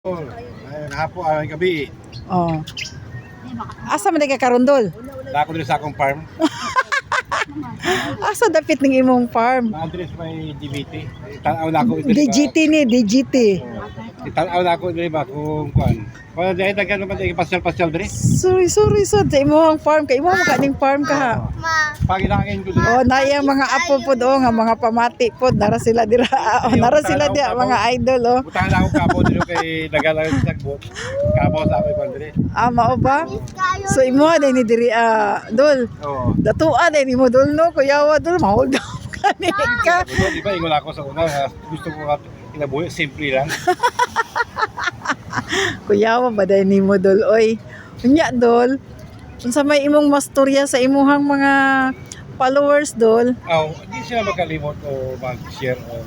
Ayun, hapo ay gabi. Oh. Asa man ka karundol? Dako diri sa akong farm. Asa dapit ning imong farm? Address may DBT. Tanaw na ako diri ba. DGT ni, DGT. Tanaw na ako diri ba kung kuan. Wala dai dagan naman dai pasyal diri. Sorry sa imong farm kay imo ka ning farm ka ha. Pagilangin ko diri. Oh, na iyang mga apo pod nga mga pamati pod nara sila dira. Oh, nara sila dia mga idol oh. Butang na ako kapo diri kay dagala sa sagbot. Kapo sa ako kon diri. Ah, mao ba? So imo din ni diri dol. Oo. Datuan din mo dol no kuyawa dol ma-hold up ka ni ka. Di ba ingon ako sa una gusto ko kinabuhi simple lang. Kuyawa ba dahil ni mo dol oy. Unya dol. Unsa may imong mastorya sa imuhang mga followers dol? Oh, hindi sila makalimot o mag-share o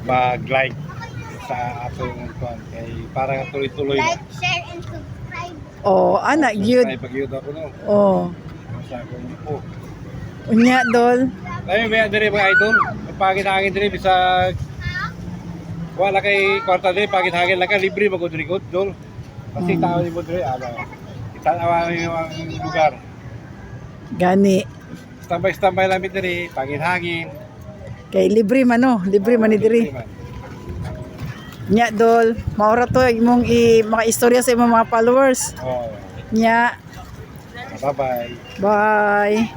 mag-like sa atong kuan kay para tuloy-tuloy na. Like, share, and subscribe. Oh, ana gyud. Ay pag-yud ako no. Oh. Sa akong po. Unya dol. Dahil may diri mga idol, pagitangin diri bisag wala kay kwarta diri pagitangin lang ka libre magud diri gud dol. Kasi tao ni mo diri ala. Itanawa niyo ang lugar. Gani. Tambay-tambay lang diri pagitangin. Kay libre man no, libre man ni diri. Nya dol, maura to imong mga istorya sa imong mga followers. Oh. Nya, Bye-bye. bye.